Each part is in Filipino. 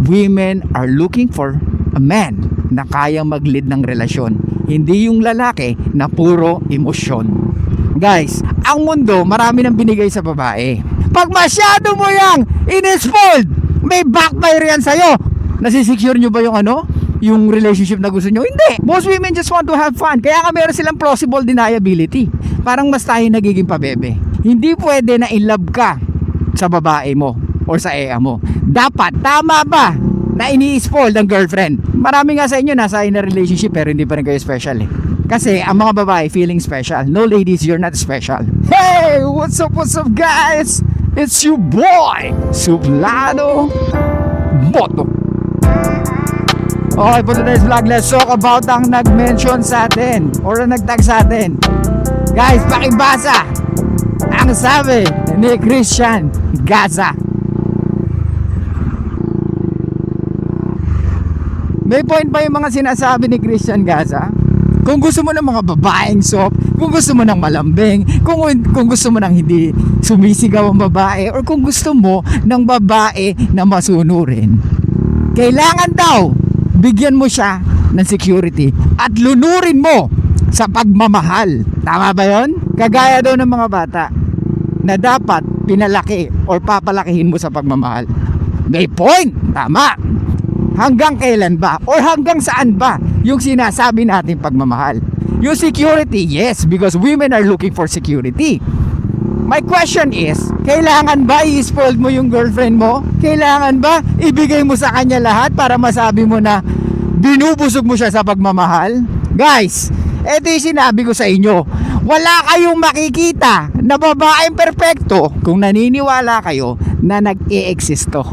women are looking for a man na kayang mag-lead ng relasyon. Hindi yung lalaki na puro emosyon. Guys, ang mundo marami nang binigay sa babae. Pag masyado mo yang in-spoiled, may backfire yan sa'yo. Nasisecure nyo ba yung relationship na gusto nyo? Hindi. Most women just want to have fun. Kaya nga meron silang plausible deniability. Parang mas tayo nagiging pabebe. Hindi pwede na in love ka sa babae mo or sa ea mo. Dapat, tama ba na ini-spoil ng girlfriend? Marami nga sa inyo nasa in a relationship pero hindi pa rin kayo special eh. Kasi ang mga babae feeling special. No ladies, you're not special. Hey, what's up guys? It's your boy, Suplado Boto. Okay, for today's vlog, let's talk about ang nag-mention sa atin or nag-tag sa atin. Guys, pakibasa ang sabi ni Christian Gaza. May point pa yung mga sinasabi ni Christian Gaza. Kung gusto mo ng mga babaeng soft, kung gusto mo ng malambing, kung gusto mo ng hindi sumisigaw ang babae, or kung gusto mo ng babae na masunurin, kailangan daw bigyan mo siya ng security at lunurin mo sa pagmamahal. Tama ba yon? Kagaya daw ng mga bata na dapat pinalaki or papalakihin mo sa pagmamahal. May point, tama. Hanggang kailan ba or hanggang saan ba yung sinasabi natin pagmamahal? Yung security, yes, because women are looking for security. My question is, kailangan ba i-spoil mo yung girlfriend mo? Kailangan ba ibigay mo sa kanya lahat para masabi mo na binubusog mo siya sa pagmamahal? Guys, eto yung sinabi ko sa inyo. Wala kayong makikita na babaeng perpekto kung naniniwala kayo na nag-e-exist to.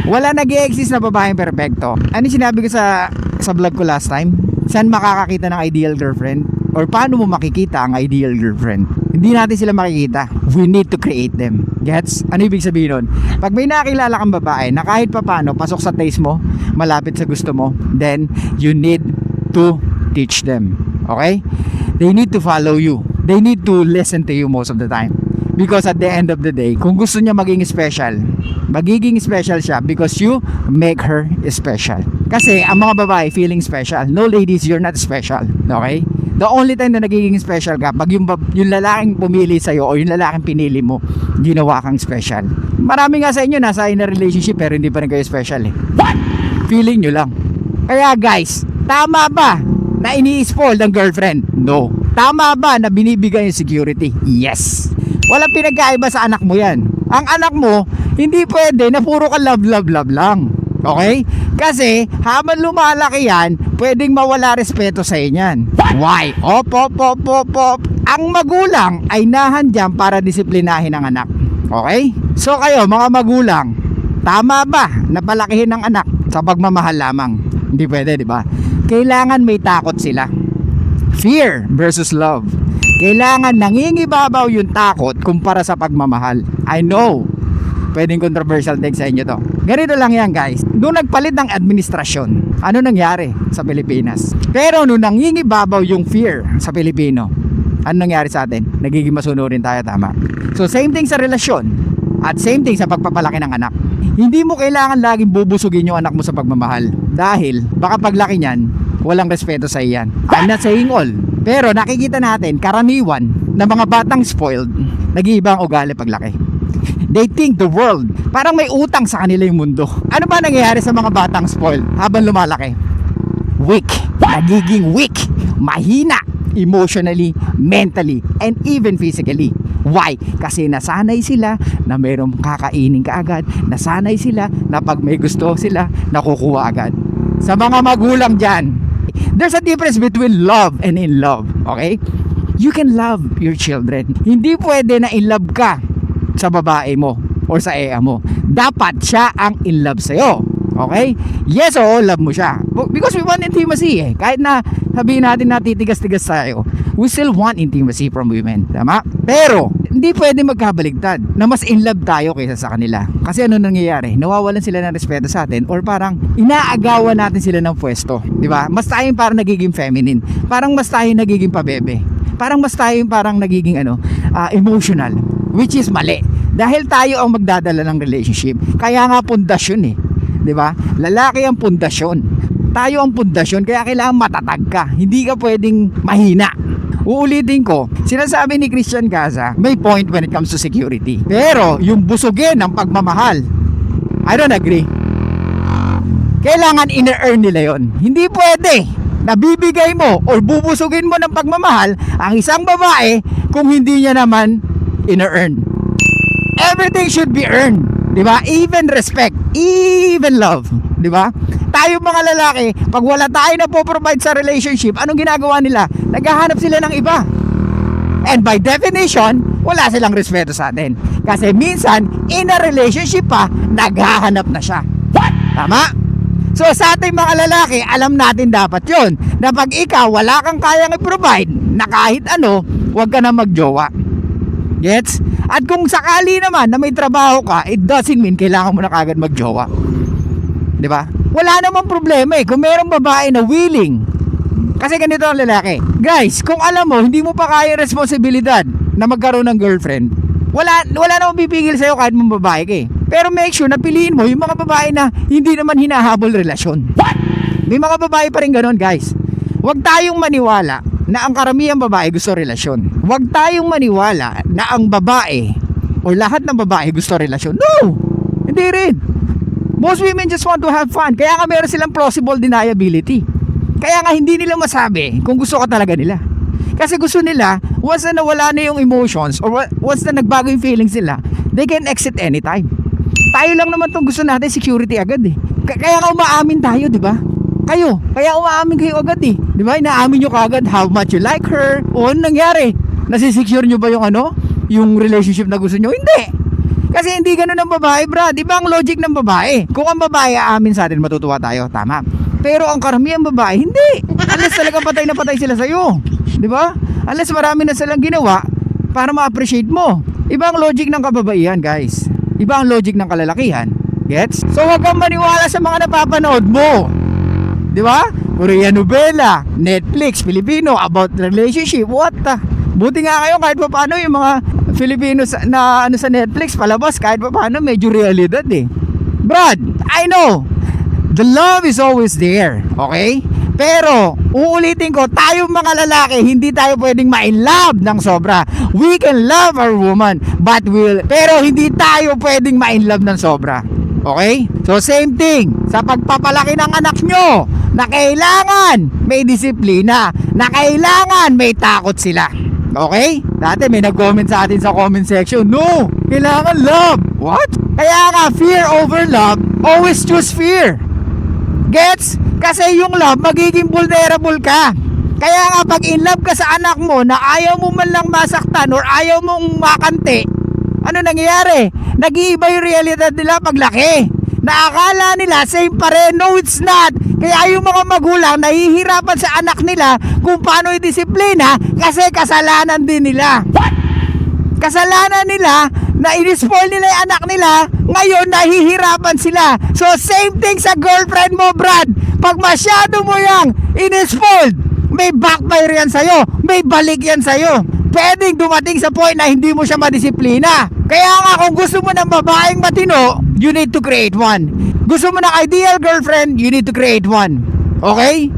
Wala nag-e-exist na babaeng perpekto. Ano sinabi ko sa vlog ko last time? Saan makakakita ng ideal girlfriend? Or paano mo makikita ang ideal girlfriend? Hindi natin sila makikita. We need to create them. Gets? Ano ibig sabihin nun? Pag may nakilala kang babae na kahit papano pasok sa taste mo, malapit sa gusto mo, then you need to teach them. Okay? They need to follow you. They need to listen to you most of the time. Because at the end of the day, kung gusto niya magiging special siya because you make her special. Kasi ang mga babae feeling special. No ladies, you're not special. Okay? The only time na nagiging special ka pag yung lalaking pumili sa'yo o yung lalaking pinili mo, ginawa kang special. Marami nga sa inyo nasa in a relationship pero hindi pa rin kayo special eh. What? Feeling nyo lang. Kaya guys, tama ba na ini-spoil ng girlfriend? No. Tama ba na binibigay yung security? Yes. Walang pinagkaiba sa anak mo yan. Ang anak mo, hindi pwede na puro ka love lang. Okay? Kasi habang lumalaki yan, pwedeng mawala respeto sa inyan. Why? Op. Ang magulang ay nahandyan para disiplinahin ang anak. Okay? So kayo mga magulang, tama ba na palakihin ng anak sa pagmamahal lamang? Hindi pwede, di ba? Kailangan may takot sila. Fear versus love. Kailangan nangingibabaw yung takot kumpara sa pagmamahal. I know, pwedeng controversial take sa inyo to. Ganito lang yan guys. Nung nagpalit ng administrasyon, ano nangyari sa Pilipinas? Pero nung nangingibabaw yung fear sa Pilipino, ano nangyari sa atin? Nagiging masunurin tayo, tama? So same thing sa relasyon at same thing sa pagpapalaki ng anak. Hindi mo kailangan laging bubusugin yung anak mo sa pagmamahal. Dahil baka paglaki niyan, walang respeto sa iyan. I'm not saying all, pero nakikita natin karaniwan na mga batang spoiled, nag-iiba ang ugali paglaki. They think the world, parang may utang sa kanila yung mundo. Ano ba nangyayari sa mga batang spoiled habang lumalaki? Weak. Nagiging weak. Mahina. Emotionally, mentally, and even physically. Why? Kasi nasanay sila na mayroong kakainin kaagad. Nasanay sila na pag may gusto sila, nakukuha agad. Sa mga magulang dyan, there's a difference between love and in love. Okay? You can love your children. Hindi pwede na in love ka sa babae mo or sa ea mo. Dapat siya ang in love sa'yo. Okay? Yes, oo, love mo siya. Because we want intimacy eh. Kahit na sabihin natin na titigas-tigas tayo, we still want intimacy from women. Tama? Pero, hindi pwede magkabaligtad na mas in love tayo kaysa sa kanila. Kasi ano nangyayari? Nawawalan sila ng respeto sa atin or parang inaagawan natin sila ng pwesto. Diba? Mas tayong parang nagiging feminine. Parang mas tayong nagiging pabebe. Parang mas tayong parang nagiging emotional. Which is mali. Dahil tayo ang magdadala ng relationship. Kaya nga pundasyon eh. 'di ba? Lalaki ang pundasyon. Tayo ang pundasyon, kaya kailangan matatag ka. Hindi ka pwedeng mahina. Uulitin ko, sinasabi ni Christian Gaza, may point when it comes to security. Pero yung busugin ng pagmamahal, I don't agree. Kailangan ina-earn nila yon. Hindi pwede na bibigay mo or bubusugin mo ng pagmamahal ang isang babae kung hindi niya naman ina-earn. Everything should be earned, 'di ba? Even respect, even love, 'di ba? Tayo mga lalaki, pag wala tayo na po-provide sa relationship, anong ginagawa nila? Naghahanap sila ng iba. And by definition, wala silang respeto sa atin. Kasi minsan, in a relationship pa, naghahanap na siya. What? Tama? So sa ating mga lalaki, alam natin dapat yon, na pag ikaw wala kang kayang i-provide na kahit ano, huwag ka na magjowa. Gets? At kung sakali naman na may trabaho ka, it doesn't mean kailangan mo na kagad magjowa. 'Di ba? Wala namang problema kung mayroong babae na willing. Kasi ganito ang lalaki. Guys, kung alam mo hindi mo pa kaya responsibilidad na magkaroon ng girlfriend, wala namang pipigil sa'yo kahit mong babae ka eh. Pero make sure na piliin mo yung mga babae na hindi naman hinahabol relasyon. What? May mga babae pa rin ganon, guys. Huwag tayong maniwala na ang karamihang babae gusto relasyon. Huwag tayong maniwala na ang babae o lahat ng babae gusto relasyon. No! Hindi rin. Most women just want to have fun. Kaya nga meron silang plausible deniability. Kaya nga hindi nila masabi kung gusto ka talaga nila. Kasi gusto nila, once na nawala na yung emotions or once na nagbago yung feelings nila, they can exit anytime. Tayo lang naman itong gusto natin, security agad eh. Kaya nga umaamin tayo, di ba? Kaya umaamin kayo agad eh. Di ba? Inaamin nyo kagad how much you like her. O ano nangyari? Nasisecure nyo ba yung yung relationship na gusto nyo? Hindi. Kasi hindi ganun ang babae, brad. Iba ang logic ng babae. Kung ang babae aamin sa atin, matutuwa tayo. Tama. Pero ang karamihan babae, hindi. Unless talaga patay na patay sila sa'yo. Di ba? Unless marami na silang ginawa para ma-appreciate mo. Iba ang logic ng kababaihan, guys. Iba ang logic ng kalalakihan. Gets? So wag kang maniwala sa mga napapanood mo. Di ba? Korean novela, Netflix, Filipino, about relationship. What the? Buti nga kayo kahit pa paano yung mga Filipinos na sa Netflix palabas kahit pa paano medyo realidad eh. Brad, I know the love is always there, okay? Pero uulitin ko, tayong mga lalaki hindi tayo pwedeng ma-in-love ng sobra. We can love our woman, pero hindi tayo pwedeng ma-in-love ng sobra. Okay? So same thing sa pagpapalaki ng anak nyo, na kailangan may disiplina, na kailangan may takot sila. Okay? Dati may nag-comment sa atin sa comment section, no, kailangan love. What? Kaya nga, fear over love, always choose fear. Gets? Kasi yung love, magiging vulnerable ka. Kaya nga, pag in love ka sa anak mo na ayaw mo man lang masaktan or ayaw mong makante, ano nangyayari? Nag-iiba yung realidad nila paglaki. Naakala nila same pa rin. No, it's not. Kaya yung mga magulang nahihirapan sa anak nila kung paano i-disiplina kasi kasalanan din nila. What? Kasalanan nila na in-spoil nila yung anak nila, ngayon nahihirapan sila. So same thing sa girlfriend mo, Brad. Pag masyado mo yang in-spoiled, may backfire yan sa'yo, may balik yan sa'yo. Pwedeng dumating sa point na hindi mo siya madisiplina. Kaya nga kung gusto mo ng babaeng matino, you need to create one. Gusto mo ng ideal girlfriend, you need to create one. Okay?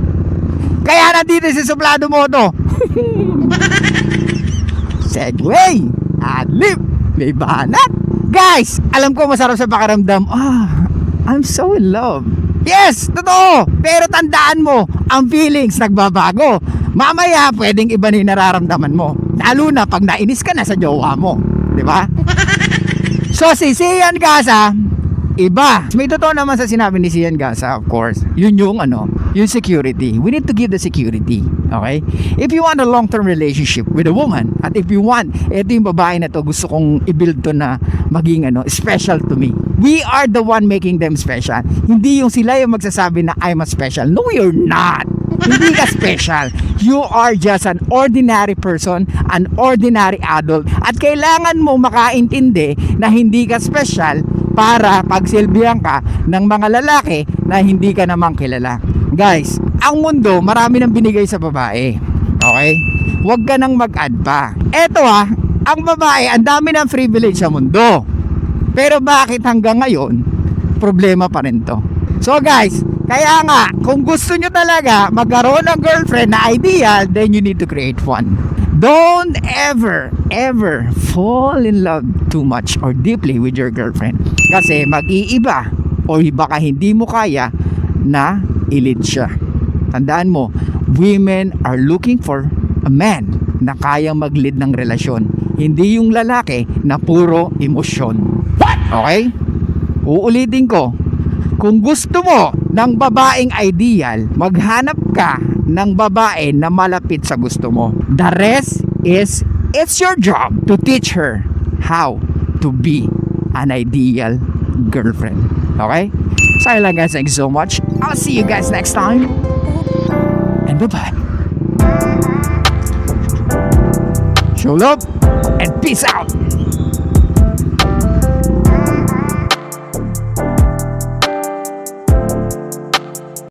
Kaya nandito si Suplado Moto. Segway, adlib, may banat. Guys, alam ko masarap sa pakiramdam. I'm so in love. Yes, totoo. Pero tandaan mo, ang feelings nagbabago. Mamaya pwedeng iba na yung nararamdaman mo. Lalo na pag nainis ka na sa jowa mo. Di ba? So si Sian Gaza, iba. May totoo naman sa sinabi ni Sian Gaza, of course. Yun yung yung security. We need to give the security. Okay? If you want a long-term relationship with a woman, at if you want, ito yung babae na to, gusto kong i-build to na maging special to me. We are the one making them special. Hindi yung sila yung magsasabi na I'm a special. No, you're not. Hindi ka special. You are just an ordinary person, an ordinary adult. At kailangan mo makaintindi na hindi ka special para pagsilbihan ka ng mga lalaki na hindi ka namang kilala. Guys, ang mundo marami nang binigay sa babae. Okay? Huwag ka nang mag-add pa. Eto ang babae, ang dami ng privilege sa mundo. Pero bakit hanggang ngayon, problema pa rin to? So guys, kaya nga, kung gusto nyo talaga magkaroon ng girlfriend na ideal, then you need to create one. Don't ever fall in love too much or deeply with your girlfriend. Kasi mag-iiba o baka hindi mo kaya na i-lead siya. Tandaan mo, women are looking for a man na kayang mag-lead ng relasyon. Hindi yung lalaki na puro emosyon. Okay? Uulitin ko. Kung gusto mo ng babaeng ideal, maghanap ka ng babae na malapit sa gusto mo. The rest is, it's your job to teach her how to be an ideal girlfriend. Okay? So ayun lang guys, thank you so much. I'll see you guys next time. And bye-bye. Show love and peace out.